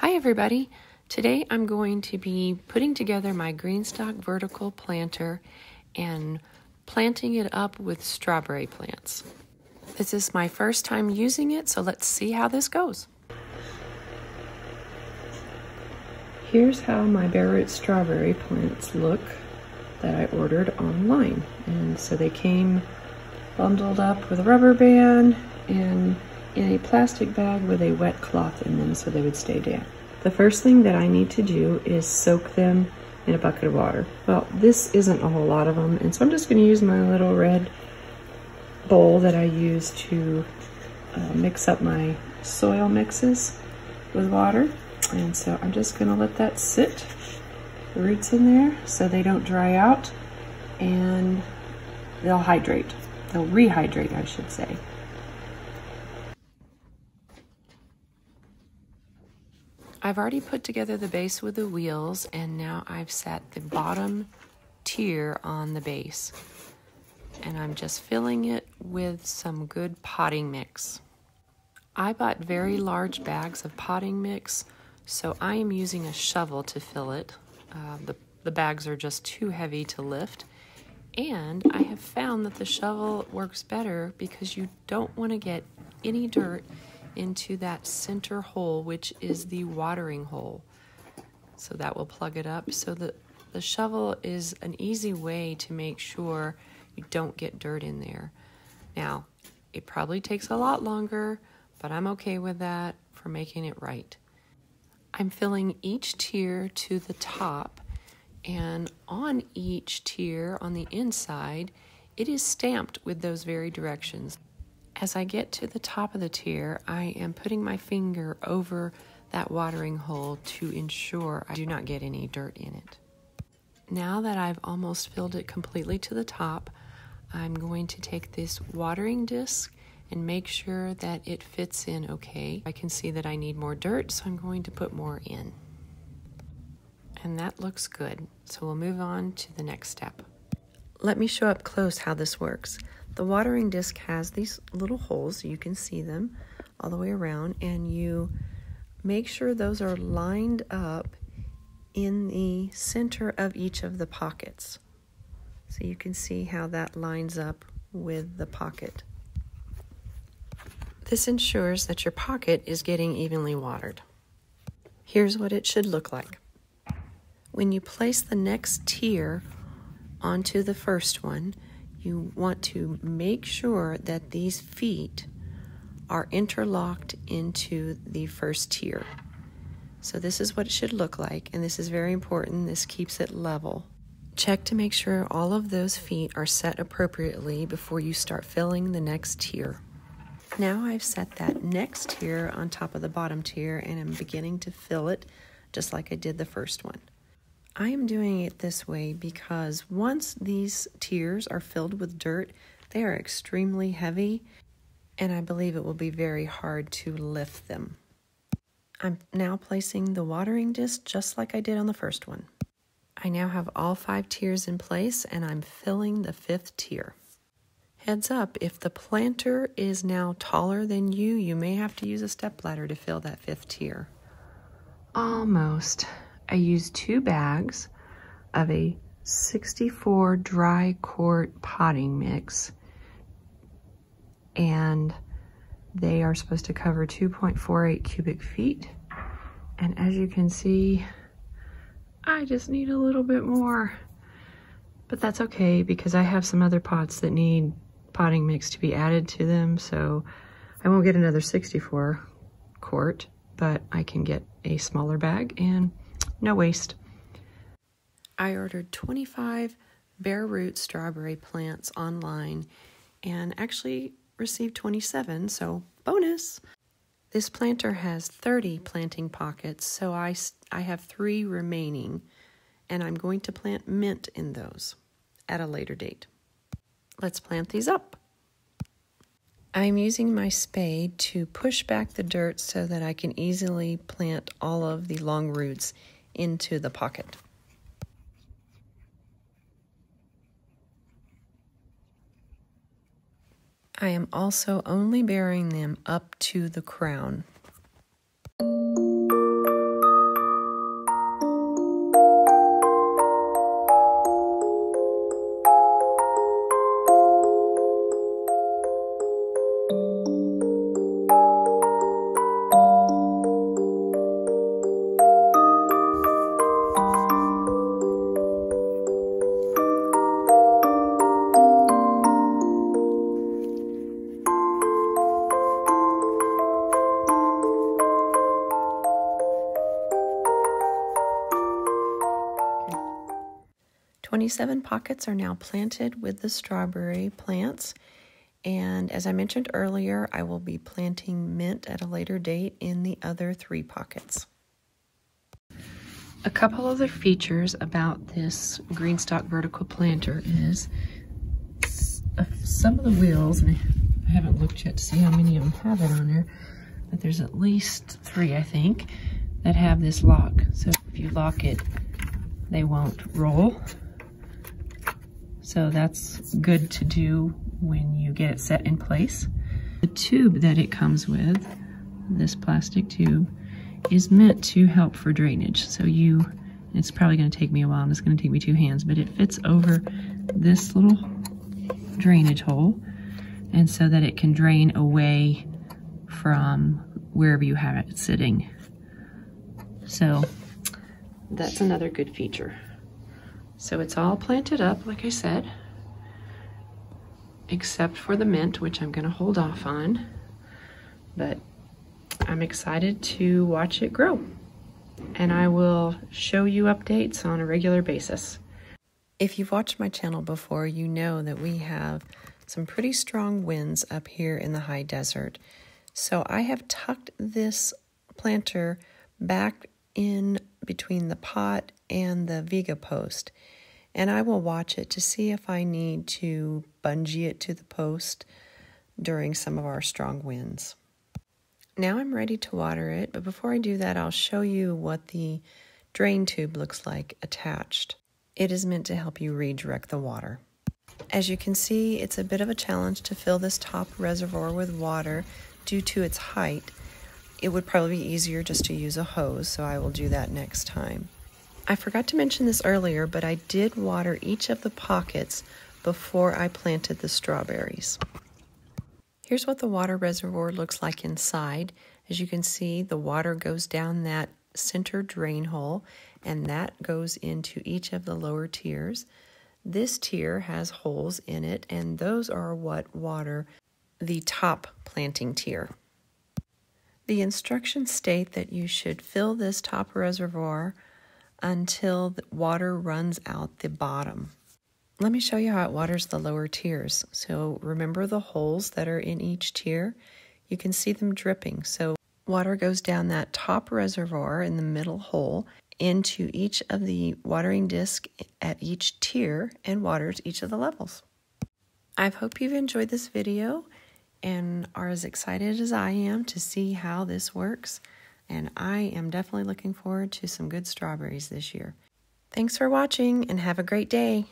Hi everybody! Today I'm going to be putting together my Greenstalk Vertical Planter and planting it up with strawberry plants. This is my first time using it, so let's see how this goes. Here's how my bareroot strawberry plants look that I ordered online. And so they came bundled up with a rubber band and in a plastic bag with a wet cloth in them so they would stay damp. The first thing that I need to do is soak them in a bucket of water. Well, this isn't a whole lot of them, and so I'm just going to use my little red bowl that I use to mix up my soil mixes with water. And so I'm just going to let that sit, the roots in there, so they don't dry out, and they'll hydrate. They'll rehydrate, I should say. I've already put together the base with the wheels, and now I've set the bottom tier on the base. And I'm just filling it with some good potting mix. I bought very large bags of potting mix, so I am using a shovel to fill it. The bags are just too heavy to lift. And I have found that the shovel works better because you don't want to get any dirt into that center hole, which is the watering hole. So that will plug it up. So the shovel is an easy way to make sure you don't get dirt in there. Now, it probably takes a lot longer, but I'm okay with that for making it right. I'm filling each tier to the top, and on each tier on the inside, it is stamped with those very directions. As I get to the top of the tier, I am putting my finger over that watering hole to ensure I do not get any dirt in it. Now that I've almost filled it completely to the top, I'm going to take this watering disc and make sure that it fits in okay. I can see that I need more dirt, so I'm going to put more in. And that looks good, so we'll move on to the next step. Let me show up close how this works. The watering disc has these little holes, you can see them all the way around, and you make sure those are lined up in the center of each of the pockets. So you can see how that lines up with the pocket. This ensures that your pocket is getting evenly watered. Here's what it should look like. When you place the next tier onto the first one, you want to make sure that these feet are interlocked into the first tier. So this is what it should look like, and this is very important. This keeps it level. Check to make sure all of those feet are set appropriately before you start filling the next tier. Now I've set that next tier on top of the bottom tier, and I'm beginning to fill it just like I did the first one. I am doing it this way because once these tiers are filled with dirt, they are extremely heavy, and I believe it will be very hard to lift them. I'm now placing the watering disc just like I did on the first one. I now have all 5 tiers in place, and I'm filling the 5th tier. Heads up, if the planter is now taller than you, you may have to use a stepladder to fill that 5th tier. Almost. I used 2 bags of a 64 dry quart potting mix, and they are supposed to cover 2.48 cubic feet. And as you can see, I just need a little bit more, but that's okay because I have some other pots that need potting mix to be added to them, so I won't get another 64 quart, but I can get a smaller bag and no waste. I ordered 25 bareroot strawberry plants online and actually received 27, so bonus. This planter has 30 planting pockets, so I have 3 remaining, and I'm going to plant mint in those at a later date. Let's plant these up. I'm using my spade to push back the dirt so that I can easily plant all of the long roots into the pocket. I am also only burying them up to the crown. 27 pockets are now planted with the strawberry plants. And as I mentioned earlier, I will be planting mint at a later date in the other 3 pockets. A couple other features about this Greenstalk Vertical Planter is some of the wheels, and I haven't looked yet to see how many of them have it on there, but there's at least 3, I think, that have this lock. So if you lock it, they won't roll. So that's good to do when you get it set in place. The tube that it comes with, this plastic tube, is meant to help for drainage. So it's probably going to take me a while, and it's going to take me 2 hands, but it fits over this little drainage hole, and so that it can drain away from wherever you have it sitting. So that's another good feature. So it's all planted up, like I said, except for the mint, which I'm going to hold off on, but I'm excited to watch it grow, and I will show you updates on a regular basis. If you've watched my channel before, you know that we have some pretty strong winds up here in the high desert. So I have tucked this planter back in between the pot and the Viga post, and I will watch it to see if I need to bungee it to the post during some of our strong winds. Now I'm ready to water it, but before I do that, I'll show you what the drain tube looks like attached. It is meant to help you redirect the water. As you can see, it's a bit of a challenge to fill this top reservoir with water due to its height. It would probably be easier just to use a hose, so I will do that next time. I forgot to mention this earlier, but I did water each of the pockets before I planted the strawberries. Here's what the water reservoir looks like inside. As you can see, the water goes down that center drain hole, and that goes into each of the lower tiers. This tier has holes in it, and those are what water the top planting tier. The instructions state that you should fill this top reservoir until the water runs out the bottom. Let me show you how it waters the lower tiers. So remember the holes that are in each tier? You can see them dripping. So water goes down that top reservoir in the middle hole into each of the watering discs at each tier and waters each of the levels. I hope you've enjoyed this video and are as excited as I am to see how this works. And I am definitely looking forward to some good strawberries this year. Thanks for watching and have a great day.